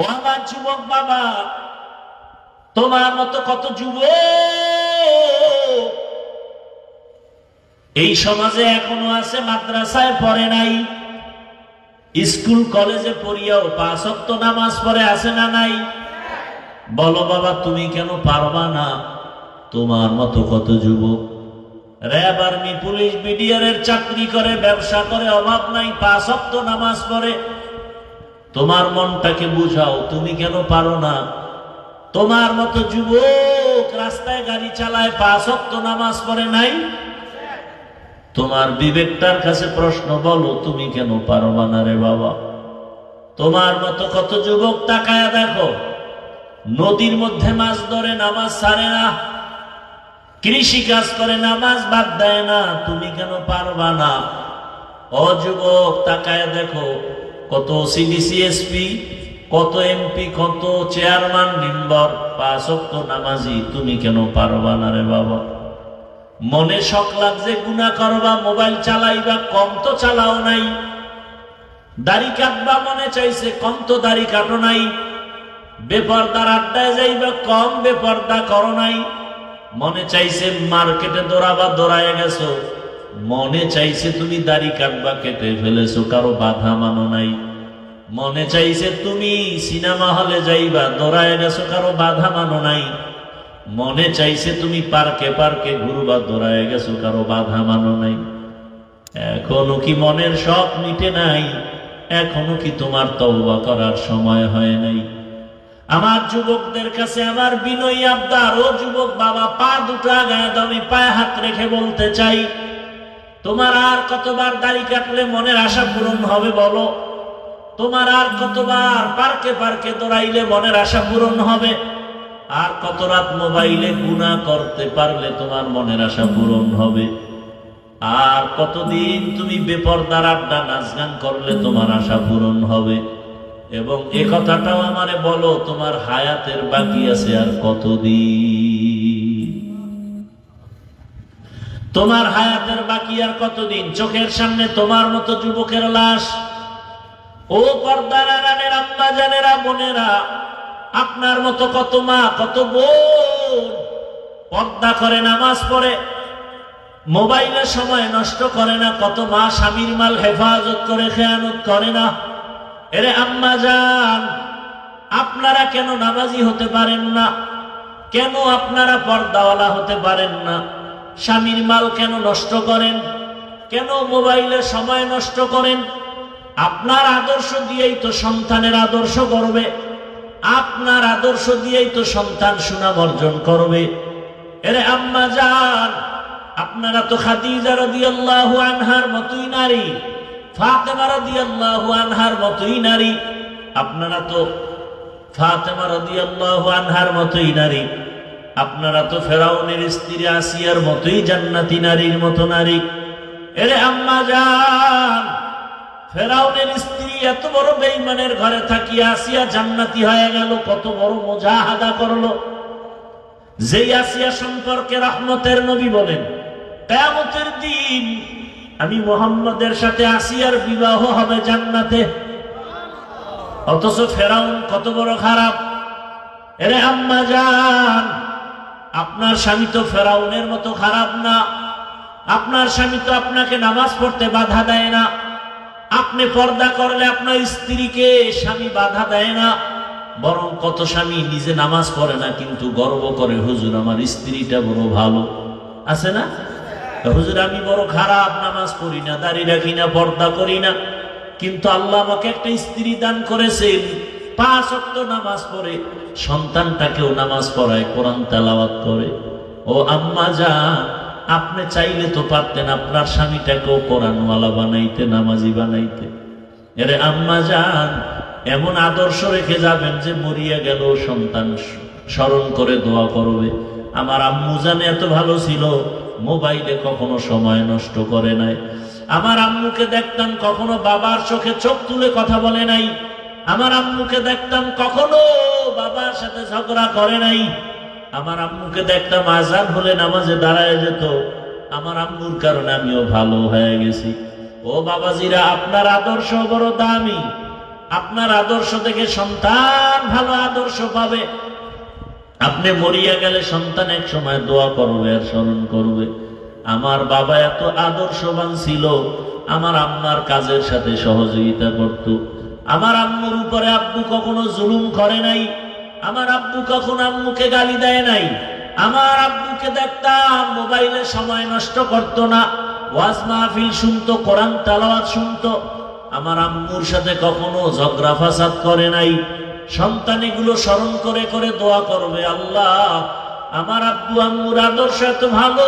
ও আমার যুবক বাবা, তোমার মতো কত যুবক এই সমাজে এখনো আছে, মাদ্রাসায় পড়ে নাই, স্কুল কলেজে পড়িয়াও 5 ওয়াক্ত নামাজ পড়ে আছে না নাই? বলো বাবা, তুমি কেন পারবা না? তোমার মতো কত যুবক র্যাব, আর্মি, পুলিশ, বিডিআর এর চাকরি করে, ব্যবসা করে, অভাব নাই, 5 ওয়াক্ত নামাজ পড়ে। তোমার মনটাকে বুঝাও, তুমি কেন পারো না? তোমার মতো যুবক রাস্তায় গাড়ি চালায়, 5 ওয়াক্ত নামাজ পড়ে নাই। তোমার বিবেকটার কাছে প্রশ্ন, বলো তুমি কেন পারবা না রে বাবা? তোমার মতো কত যুবক তাকায়া দেখো, নদীর মধ্যে মাছ ধরে, নামাজ ছাড়ে না, কৃষি কাজ করে, নামাজ বাদ দেয় না। তুমি কেন পারবা না? ও যুবক, তাকায়া দেখো, কত সিডিসিএসপি, কত এমপি, কত চেয়ারম্যান মেম্বার 5 ওয়াক্ত নামাজি। তুমি কেন পারবা না রে বাবা? মনে শখ লাগছে গুনাহ করবা, মোবাইল চালাইবা, কম তো চালাও নাই। দাড়ি কাটবা মনে চাইছে, কম তো দাড়ি কাটো নাই। বেপরদার আড্ডায় যাইবা, কম বেপরদা করো নাই। মনে চাইছে মার্কেটে দৌড়াবা, দৌড়ায় গেছো। মনে চাইছে তুমি দাড়ি কাটবা, কেটে ফেলেছো, কারো বাধা মানো নাই। মনে চাইছে তুমি সিনেমা হলে যাইবা, দৌড়ায় গেছো, কারো বাধা মানো নাই। মনে চাইছে তুমি পার্কে পার্কে ঘুরবা, দৌড়ায় গেছো, কারো বাধা মানো নাই। এখনো কি মনের শখ মিটে নাই? এখনো কি তোমার তওবা করার সময় হয় নাই? আমার যুবকদের কাছে আমার বিনয়ী আবদার, ও যুবক বাবা, পা দুটো আগায় দাও, আমি পায়ে হাত রেখে বলতে চাই, তোমার আর কতবার দাড়ি কাটলে মনের আশা পূরণ হবে বলো? তোমার আর কতবার পার্কে পার্কে দৌড়াইলে মনের আশা পূরণ হবে? আর কত রাত মোবাইলে গুনাহ করতে পারলে তোমার মনের আশা পূরণ হবে? আর কতদিন তুমি বেপরদার আড্ডা নাচ গান করলে তোমার আশা পূরণ হবে? এবং এ কথাটাও আমারে বলো, তোমার হায়াতের বাকি আছে আর কতদিন? তোমার হায়াতের বাকি আর কতদিন? চোখের সামনে তোমার মতো যুবকের লাশ। ও পর্দার আড়ালের আম্মা জানেরা, বোনেরা, আপনার মতো কত মা, কত বোন পর্দা করে, নামাজ পড়ে, মোবাইলে সময় নষ্ট করে না। কত মা স্বামীর মাল হেফাজত করে, খেয়ানত করে না। এরে আম্মা জান, আপনারা কেন নামাজি হতে পারেন না? কেন আপনারা পর্দাওয়ালা হতে পারেন না? স্বামীর মাল কেন নষ্ট করেন? কেন মোবাইলে সময় নষ্ট করেন? আপনার আদর্শ দিয়েই তো সন্তানের আদর্শ করবে, আপনার আদর্শ দিয়েই তো সন্তান সুনাম অর্জন করবে। এরে আম্মা জান, আপনারা তো খাদিজা রাদিয়াল্লাহু আনহার মতোই নারী, ফাতেমা রাদিয়াল্লাহু আনহার মতোই নারী। আপনারা তো ফাতেমা রাদিয়াল্লাহু আনহার মতোই নারী। আপনারা তো ফেরাউনের স্ত্রী আসিয়ার মতোই জান্নাতি নারীর মতো নারী। এরে আম্মা জান, ফেরাউনের স্ত্রী এত বড় বেঈমানের ঘরে থাকিয়া আসিয়া জান্নাতি হয়ে গেল, কত বড় মুজাহাদা করলো। যেই আসিয়া সম্পর্কে রহমতের নবী বলেন, কিয়ামতের দিন আমি মুহাম্মদের সাথে আসিয়ার বিবাহ হবে জান্নাতে। অথচ ফেরাউন কত বড় খারাপ। এরে আম্মা জান, আপনার স্বামী তো ফেরাউনের মতো খারাপ না। আপনার স্বামী তো আপনাকে নামাজ পড়তে বাধা দেয় না। আপনি পর্দা করলে আপনার স্ত্রীকে স্বামী বাধা দেয় না। বরং কত স্বামী নিজে নামাজ পড়ে না, কিন্তু গর্ব করে, হুজুর আমার স্ত্রীটা বড় ভালো। আছে না? হুজুর আমি বড় খারাপ, নামাজ পড়ি না, দাড়ি রাখি না, পর্দা করি না, কিন্তু আল্লাহ আমাকে একটা স্ত্রী দান করেছেন, 5 ওয়াক্ত নামাজ পড়ে, সন্তানটাকেও নামাজ পড়ায়, কোরআন তেলাওয়াত করে। ও আম্মা জান, আপনি চাইলে তো পারতেন আপনার স্বামীটাকেও কোরআনওয়ালা বানাইতে, নামাজি বানাইতে। এরে আম্মা জান, এমন আদর্শ রেখে যাবেন যে মরিয়া গেল সন্তান স্মরণ করে দোয়া করবে। আমার আম্মু জানে এত ভালো ছিল, মোবাইলে কখনো সময় নষ্ট করে নাই। আমার আম্মুকে দেখতাম কখনো বাবার চোখে চোখ তুলে কথা বলে নাই। আমার আম্মুকে দেখতাম কখনো বাবার সাথে ঝগড়া করে নাই। আমার আম্মুকে দেখতাম আজান হলে নামাজে দাঁড়ায় যেত। আমার আম্মুর কারণে আমিও ভালো হয়ে গেছি। ও বাবাজিরা, আপনার আদর্শ বড় দামি। আপনার আদর্শ থেকে সন্তান ভালো আদর্শ পাবে। আপনি মরিয়া গেলে সন্তান এক সময় দোয়া করবে আর স্মরণ করবে, আমার বাবা এত আদর্শবান ছিল, আমার আম্মার কাজের সাথে সহযোগিতা করত, আমার আম্মুর উপরে আব্বু কখনো জুলুম করে নাই, আমার আব্বু কখনো আম্মুকে গালি দেয় নাই, আমার আব্বুকে দেখতাম মোবাইলে সময় নষ্ট করতো না, ওয়াজ মাহফিল শুনতো, কোরআন তেলাওয়াত শুনতো, আমার আম্মুর সাথে কখনো ঝগড়া ফাসাদ করে নাই। সন্তান এগুলো স্মরণ করে করে দোয়া করবে, আল্লাহ আমার আব্বু আম্মুর আদর্শ এত ভালো,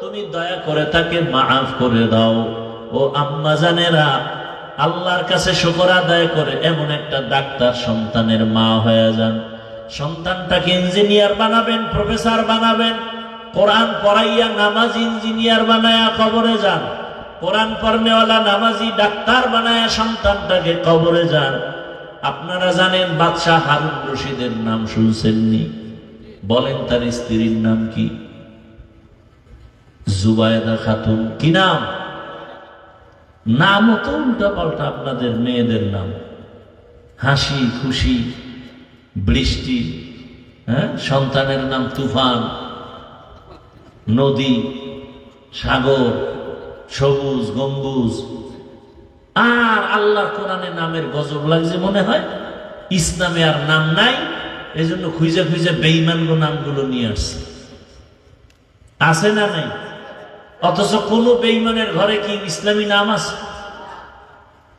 তুমি দয়া করে তাকে মাফ করে দাও। ও আম্মা জানেরা, আল্লাহর কাছে শুকর আদায় করে এমন একটা ডাক্তার সন্তানের মা হয়ে যান। সন্তানটাকে ইঞ্জিনিয়ার বানাবেন, প্রফেসর বানাবেন, কোরআন পড়াইয়া নামাজি ইঞ্জিনিয়ার বানায়া কবরে যান, কোরআন পড়নেওয়ালা নামাজি ডাক্তার বানায়া সন্তানটাকে কবরে যান। আপনারা জানেন বাদশাহ হারুন রশিদের নাম শুনছেননি? বলেন তার স্ত্রীর নাম কি? জুবায়েদা খাতুন। কি নাম? নামও তো উল্টা পাল্টা আপনাদের মেয়েদের নাম। হাসি খুশি বৃষ্টি, হ্যাঁ, সন্তানের নাম তুফান, নদী, সাগর, সবুজ গম্বুজ। আর আল্লাহ কোরআনে নামের গজব লাগছে মনে হয়, ইসলামে আর নাম নাই, এই জন্য খুঁজে খুঁজে বেঈমানগো নামগুলো নিয়ে আসছে। আছে না নাই? অথচ কোন বেঈমানের ঘরে কি ইসলামী নাম আছে?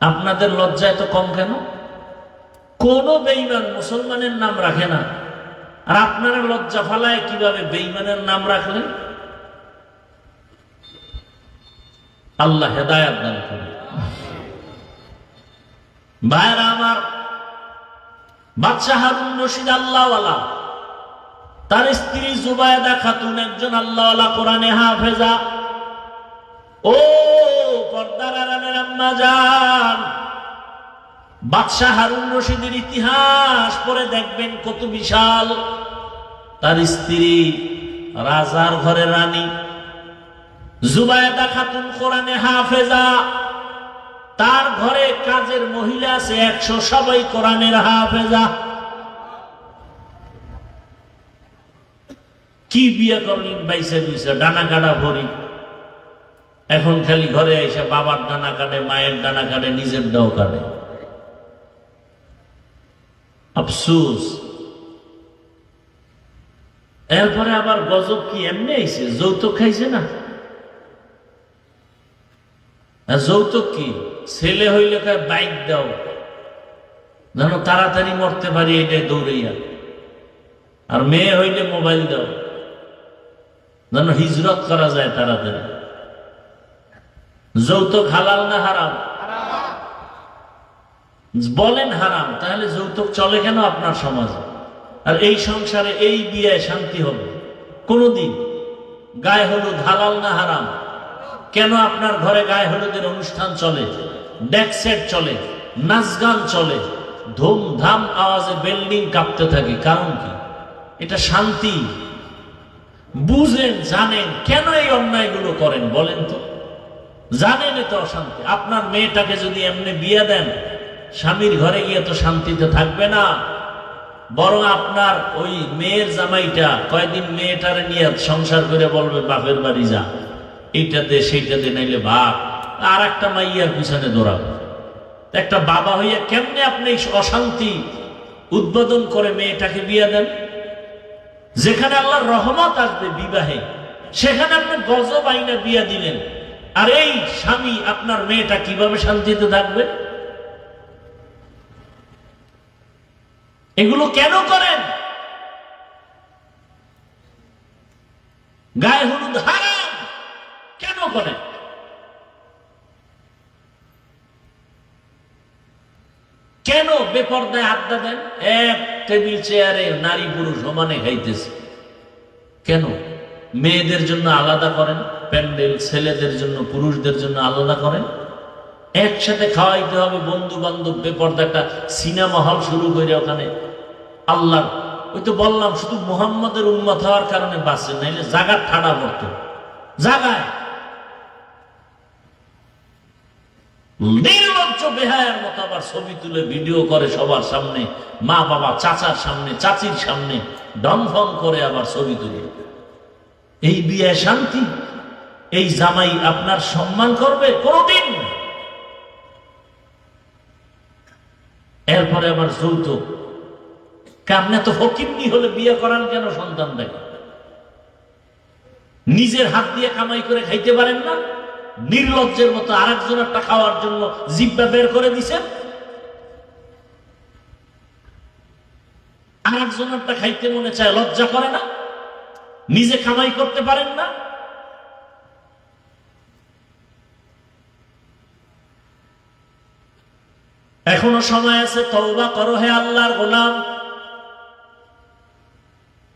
আপনাদের লজ্জা এত কম কেন? কোন বেঈমান মুসলমানের নাম রাখে না, আর আপনারা লজ্জা ফালায় কিভাবে বেঈমানের নাম রাখলেন? আল্লাহ হেদায়েত দান করুন। ভাইরা আমার, বাদশাহ হারুন রশিদ আল্লাহওয়ালা, তার স্ত্রী জুবায়েদা খাতুন একজন আল্লাহওয়ালা, কোরআনে হাফেজা। ও পর্দার আড়ালের আম্মা জান, বাদশাহ হারুন রশিদের ইতিহাস পড়ে দেখবেন কত বিশাল। তার স্ত্রী রাজার ঘরে রানী, জুবায়েদা খাতুন কোরআনে হাফেজা, তার ঘরে কাজের মহিলা আছে 100, সবাই কোরআনের হাফেজা। কি বিয়ে করলেন বাইসা বুইসা, ডানা কাটা ভরি। এখন খালি ঘরে এসে বাবার ডানা কাটে, মায়ের ডানা কাটে, নিজের দাও কাটে। আফসোস। এরপরে আবার গজব কি এমনি আইছে, যৌতুক খাইছে না? যৌতুক কি? ছেলে হইলে কয় বাইক দাও, যেন তাড়াতাড়ি মরতে পারি, এটাই দৌড়াইয়া। আর মেয়ে হইলে মোবাইল দাও, যেন হিজরত করা যায় তাড়াতাড়ি। যৌতুক হালাল না হারাম? বলেন হারাম, তাহলে যৌতুক চলে কেন আপনার সমাজে? আর এই সংসারে এই বিয়ে শান্তি হবে কোনদিন? গায়ে হলুদ হালাল না হারাম? কেন আপনার ঘরে গায়ে হলুদের অনুষ্ঠান চলে, ডেক সেট চলে, নাচ গান চলে, ধুমধাম আওয়াজে বিল্ডিং কাঁপতে থাকে? কারণ কি? এটা শান্তি। বুঝেন, জানেন কেন এই অন্যায়গুলো করেন বলেন তো? জানেন এত অশান্তি। আপনার মেয়েটাকে যদি এমনি বিয়ে দেন, স্বামীর ঘরে গিয়ে তো শান্তিতে থাকবে না, বরং আপনার ওই মেয়ের জামাইটা কয়েকদিন মেয়েটারে নিয়ে সংসার করে বলবে বাপের বাড়ি যা, এইটা দে সেইটা দে, নাইলে ভাগ, আর একটা মাইয়ার পিছনে দৌড়াবে। একটা বাবা হইয়া কেমনে আপনি অশান্তি উদ্বোধন করে মেয়েটাকে বিয়ে দেন? যেখানে আল্লাহর রহমত আসবে বিবাহে, সেখানে আপনি গজব আইনা বিয়ে দিলেন। আর এই স্বামী আপনার মেয়েটা কিভাবে শান্তিতে থাকবে? এগুলো কেন করেন? গায়ে হলুদ হারাম কেন করেন? কেন বেপরদায় আড্ডা দেন? এক টেবিল চেয়ারে নারী পুরুষ সমানে খাইতেছে কেন? মেয়েদের জন্য আলাদা করেন প্যান্ডেল, ছেলেদের জন্য পুরুষদের জন্য আলাদা করেন। একসাথে খাওয়াইতে হবে বন্ধু বান্ধব, বেপরদা একটা সিনেমা হল শুরু করে ওখানে। আল্লাহ, ওই তো বললাম শুধু মুহাম্মাদের উম্মত হওয়ার কারণে বাঁচে, নাইলে জাগার ঠাড়া পড়ত জাগায়। নির্লজ্জ বেহায়ার মতো আবার ছবি তুলে ভিডিও করে সবার সামনে, মা বাবা চাচার সামনে চাচির সামনে ডনফন করে আবার ছবি তুলে। এই বিয়ে শান্তি? এই জামাই আপনার সম্মান করবে? কোনদিন। এরপরে আবার যৌতুক। আপনি তো ফকিন্নি হলে বিয়ে করান কেন সন্তান দেখে? নিজের হাত দিয়ে কামাই করে খাইতে পারেন না? নির্লজ্জের মতো আরেকজনেরটা খাওয়ার জন্য জিহ্বা বের করে দিছেন। আরেকজনেরটা খাইতে মনে চায়, লজ্জা করে না? নিজে কামাই করতে পারেন না? এখনো সময় আছে, তওবা করো হে আল্লাহর গোলাম।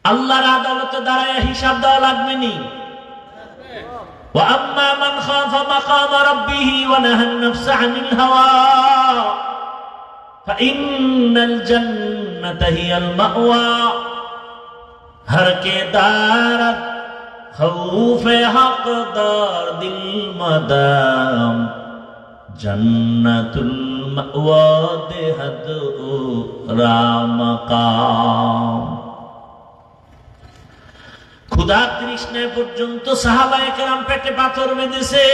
আল্লাহর আদালতে দাঁড়ায় হিসাব দেওয়া লাগবে নি। وَأَمَّا مَنْ خَافَ مَقَامَ رَبِّهِ وَنَهَى النَّفْسَ عَنِ الْهَوَى فَإِنَّ الْجَنَّةَ هِيَ الْمَأْوَى ہر کے دارت خوف حق دار دل مدام جنت المأوى دہد رامقام। ক্ষুধা তৃষ্ণায় পর্যন্ত সাহাবায়ে কেরাম পেটে পাথর বেঁধেছে,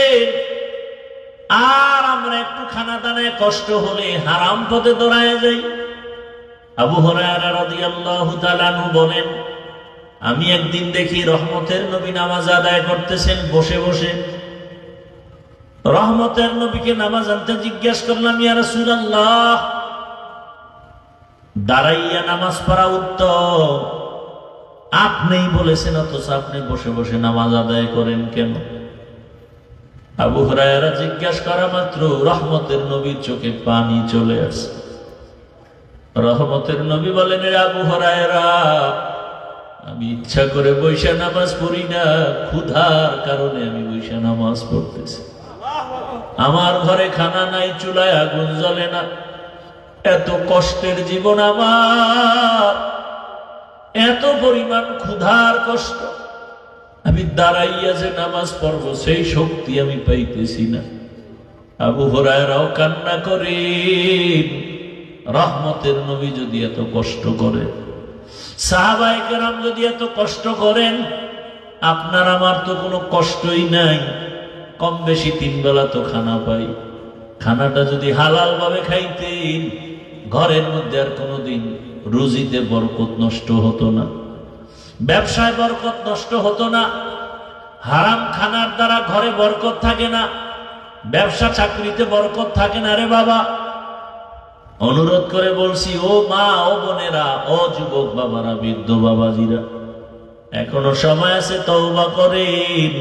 আর আমরা একটু খানা দানায় কষ্ট হলে হারাম পথে দৌড়ায় যাই। আবু হুরায়রা রাদিয়াল্লাহু তাআলা আনহু বলেন, আমি একদিন দেখি রহমতের নবী নামাজ আদায় করতেছেন বসে বসে। রহমতের নবীকে নামাজ আনতে জিজ্ঞাসা করলাম, ইয়া রাসূলুল্লাহ, দাঁড়াইয়া নামাজ পড়া উত্তম, আপনিই বলেছেন, অথচ আপনি বসে বসে নামাজ আদায় করেন কেন? আবু হুরায়রা জিজ্ঞাসা করা মাত্র রহমতের নবীর চোখে পানি চলে আসে। রহমতের নবী বলেন, রে আবু হুরায়রা, আমি ইচ্ছা করে বৈশা নামাজ পড়ি না, ক্ষুধার কারণে আমি বৈশা নামাজ পড়তেছি। আমার ঘরে খানা নাই, চুলায় আগুন জ্বলে না, এত কষ্টের জীবন আমার, এত পরিমাণ ক্ষুধার কষ্ট, আমি দাঁড়াইয়া যে নামাজ পড়ব সেই শক্তি আমি পাইতেছি না। আবু হুরায়রাও কান্না করেন, রহমতের নবী যদি এত কষ্ট করে, সাহাবায়ে কেরাম যদি এত কষ্ট করেন, আপনার আমার তো কোনো কষ্টই নাই, কম বেশি 3 বেলা তো খানা পাই। খানাটা যদি হালাল ভাবে খাইতেন, ঘরের মধ্যে আর কোনোদিন রুজিতে বরকত নষ্ট হতো না, ব্যবসায় বরকত নষ্ট হতো না। হারাম খানার দ্বারা ঘরে বরকত থাকে না, ব্যবসা চাকরিতে বরকত থাকে না। রে বাবা, অনুরোধ করে বলছি, ও মা, ও বোনেরা, ও যুবক বাবারা, বৃদ্ধ বাবাজিরা, এখনো সময় আছে, তওবা করেন।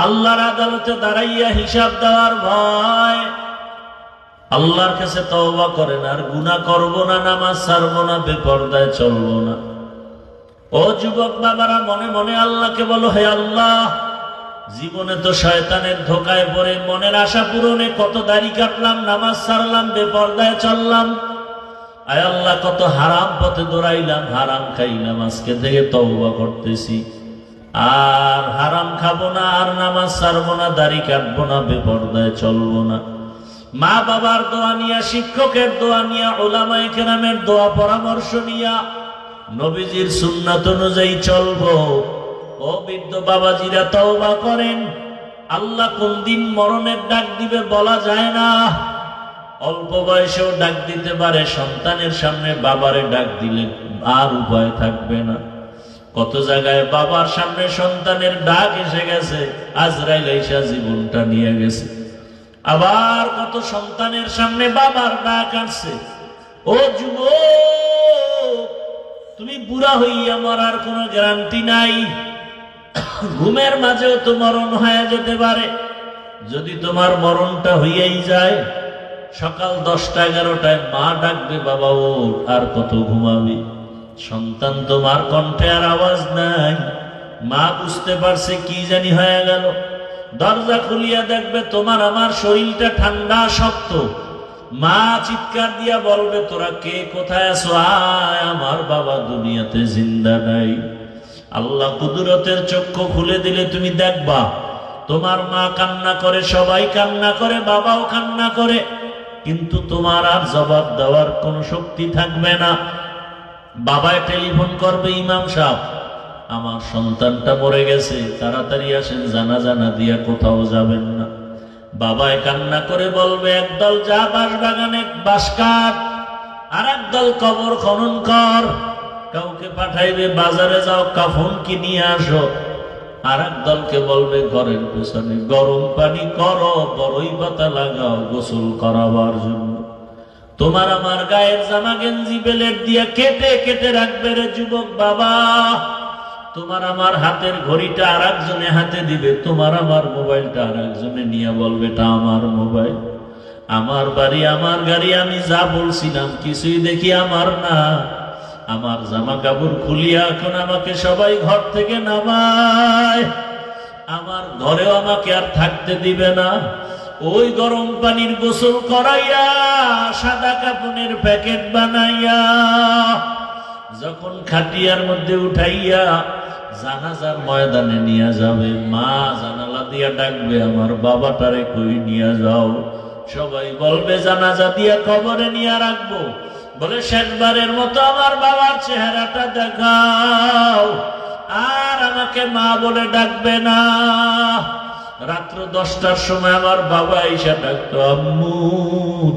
আল্লাহর আদালতে দাঁড়াইয়া হিসাব দেওয়ার ভয়, আল্লাহর কাছে তওবা করেন। আর গুনাহ করব না, নামাজ ছাড়বো না, বেপরদায় চলবো না। ও যুবক বাবারা, মনে মনে আল্লাহকে বলো, হে আল্লাহ, জীবনে তো শয়তানের ধোকায় পড়ে মনের আশা পূরণে কত দাড়ি কাটলাম, নামাজ ছাড়লাম, বেপরদায় চললাম। আয় আল্লাহ, কত হারাম পথে দৌড়াইলাম, হারাম খাইলাম। আজকে থেকে তওবা করতেছি, আর হারাম খাবো না, আর নামাজ ছাড়বো না, দাড়ি কাটবো না, বেপরদায় চলবো না। মা বাবার দোয়া নিয়া, শিক্ষকের দোয়া নিয়া, উলামায়ে কেরামের দোয়া পরামর্শ নিয়া নবীজির সুন্নাত অনুযায়ী চলবো। ও বৃদ্ধ বাবাজিরা, তওবা করেন। আল্লাহ কোন দিন মরণের ডাক দিবে বলা যায় না। অল্প বয়সেও ডাক দিতে পারে, সন্তানের সামনে বাবারে ডাক দিলে আর উপায় থাকবে না। কত জায়গায় বাবার সামনে সন্তানের ডাক এসে গেছে, আজরাইল এসে জীবনটা নিয়ে গেছে। আবার কত সন্তানের সামনে বাবার ডাক আসছে, ও যুবক, তুমি বুড়া হইয়া মরার কোনো গ্যারান্টি নাই, ঘুমের মাঝেও তো মরণ হয়ে যেতে পারে। যদি তোমার মরণটা হইয়াই যায়, সকাল 10টা-11টায় মা ডাকবে, বাবা ওঠ, আর কত ঘুমাবি? সন্তান তোমার কণ্ঠে আর আওয়াজ নাই, মা বুঝতে পারছে কি জানি হয়ে গেল। দরজা খুলিয়া দেখবে তোমার আমার শরীরটা ঠান্ডা শক্ত। মা চিৎকার দিয়া বলবে, তোরা কে, কোথায় আছো? আয়, আমার বাবা দুনিয়াতে জিন্দা নাই। আল্লাহ কুদরতের চক্ষু খুলে দিলে তুমি দেখবা তোমার মা কান্না করে, সবাই কান্না করে, বাবাও কান্না করে, কিন্তু তোমার আর জবাব দেওয়ার কোনো শক্তি থাকবে না। বাবায় টেলিফোন করবে, ইমাম সাহেব আমার সন্তানটা মরে গেছে, তাড়াতাড়ি আসেন, জানাজা না দিয়া কোথাও যাবেন না। বাবায় কান্না করে বলবে, একদল যা বাঁশ বাগানে বাঁশ কাট, আর একদল কবর খনন কর। কাউকে পাঠাইবে, বাজারে যাও কাফন কিনিয়ে আসো। আর একদলকে বলবে, ঘরের পেছনে গরম পানি করো, বড়ই পাতা লাগাও গোসল করাবার জন্য। তোমার আমার গায়ের জামা গেঞ্জি বেলেট দিয়ে কেটে কেটে রাখবে রে যুবক বাবা। তোমার আমার হাতের ঘড়িটা আর একজনে হাতে দিবে, তোমার আমার মোবাইলটা আর একজনে নিয়ে বলবে, এটা আমার মোবাইল, আমার বাড়ি, আমার গাড়ি, আমি যা বলছিলাম কিছুই দেখি আমার না। আমার জামা কাপড় খুলিয়া এখন আমাকে সবাই ঘর থেকে নামায়, আমার ঘরেও আমাকে আর থাকতে দিবে না। ওই গরম পানির গোসল করাইয়া, সাদা কাপড়ের প্যাকেট বানাইয়া যখন খাটিয়ার মধ্যে উঠাইয়া জানাজার ময়দানে নিয়ে যাবে, মা জানালা দিয়া ডাকবে, আমার বাবাটারে কই নিয়ে যাও। সবাই বলবে, জানাজা দিয়া কবরে নিয়ে রাখবো। বলে, শেষবারের মতো আমার বাবার চেহারাটা দেখাও, আর আমাকে মা বলে ডাকবে না। রাত্র 10টার সময় আমার বাবা এসে ডাকতো, আম্মু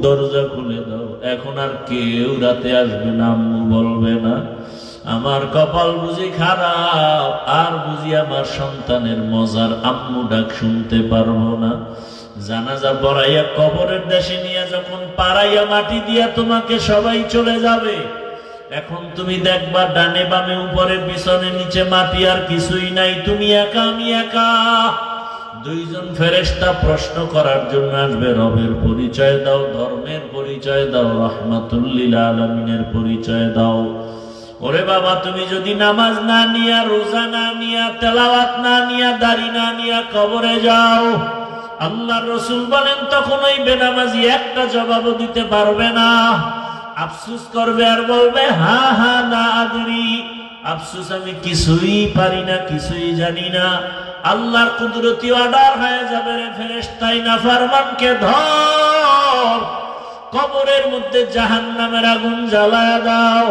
দরজা খুলে দাও। এখন আর কেউ রাতে আসবে না, আম্মু বলবে না। আমার কপাল বুঝি খারাপ, আর বুঝি আমার সন্তানের মজার আম্মু ডাক শুনতে পারবো না। জানাজা পড়াইয়া কবরের দেশে নিয়ে যখন পাড়াইয়া মাটি দিয়া তোমাকে সবাই চলে যাবে, এখন তুমি দেখবা ডানে বামে উপরে পিছনে নিচে মাটি, আর কিছুই নাই, তুমি একা, আমি একা। দুইজন ফেরেশতা প্রশ্ন করার জন্য আসবে, রবের পরিচয় দাও, ধর্মের পরিচয় দাও, রাহমাতুল লিল আলামিনের পরিচয় দাও। ওরে বাবা, তুমি যদি নামাজ না নিয়া, রোজা না নিয়া, তেলাওয়াত না নিয়া, দাড়ি না নিয়া কবরে যাও, আল্লাহর রাসূল বলেন তখন ওই বেনামাজি একটা জবাবও দিতে পারবে না। আফসোস করবে আর বলবে, হা হা না আদরি, আফসোস আমি কিছুই পারি না, কিছুই জানি না। আল্লাহর কুদরতি অর্ডার হয়ে যাবে, রে ফেরেশতাই নাফরমানকে ধর, কবরের মধ্যে জাহান্নামের আগুন জ্বালায়া দাও,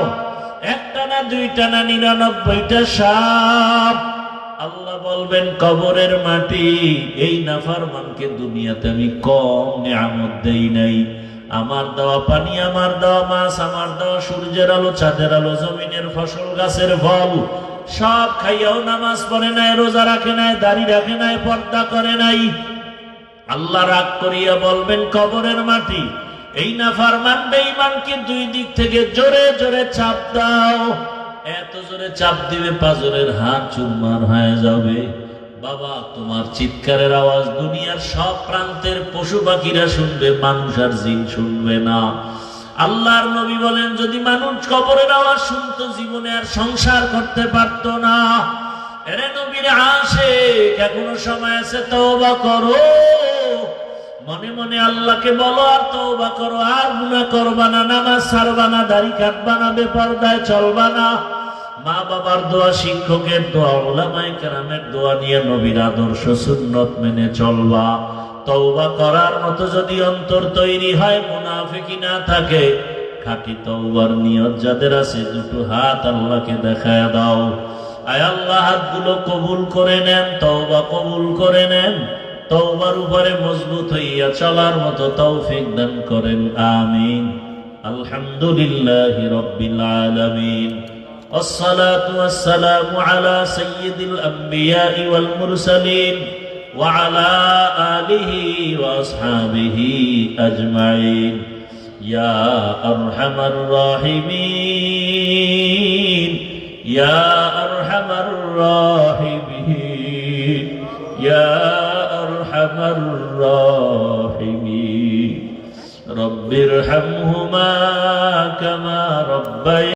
একটা না দুইটা না 99টা সাপ। আল্লাহ বলবেন, কবরের মাটি, এই নাফরমানকে দুনিয়াতে আমি কম নিয়ামত দেই নাই। আমার দেওয়া পানি, আমার দেওয়া মাছ, আমার দেওয়া সূর্যের আলো, চাঁদের আলো, জমিনের ফসল, গাছের ফল সব খাইয়াও নামাজ পড়ে নাই, রোজা রাখে নাই, দাড়ি রাখে নাই, পর্দা করে নাই। আল্লাহ রাগ করিয়া বলবেন, কবরের মাটি, এই নাফরমান বেঈমানকে দুই দিক থেকে জোরে জোরে চাপ দাও। এত জোরে চাপ দিবে, পাজরের হাত চুরমার হয়ে যাবে। বাবা, তোমার চিৎকারের আওয়াজ দুনিয়ার সব প্রান্তের পশু পাখিরা শুনবে, মানুষ আর জিন শুনবে না। আল্লাহর নবী বলেন, যদি মানুষ কবরের আওয়াজ শুনতো, জীবনে আর সংসার করতে পারতো না। এরে নবীর আশিক, এখনো সময় আছে, তওবা করো। মনে মনে আল্লাহকে বলো আর তওবা করো, আর গুনাহ করবা না, নামাজ ছাড়বা না, দাড়ি কাটবা না, বেপরদায় চলবা না। মা বাবার দোয়া, শিক্ষকের দোয়া, উলামায়ে কেরামের দোয়া নিয়ে নবীর আদর্শ সুন্নত মেনে চলবা। তওবা করার মতো যদি অন্তর তৈরি হয়, মুনাফিকি না থাকে, খাঁটি তওবার নিয়ত যাদের আছে, দুটো হাত আল্লাহকে দেখায় দাও। আয় আল্লাহ, হাতগুলো কবুল করে নেন, তওবা কবুল করে নেন, তওবার উপরে মজবুত হইয়া চলার মতো তৌফিক দান করেন, আমিন। আলহামদুলিল্লাহি রাব্বিল আলামিন, والصلاة والسلام على سيد الأنبياء والمرسلين وعلى آله وأصحابه أجمعين يا أرحم الراحمين يا أرحم الراحمين يا أرحم الراحمين رب ارحمهما كما ربياني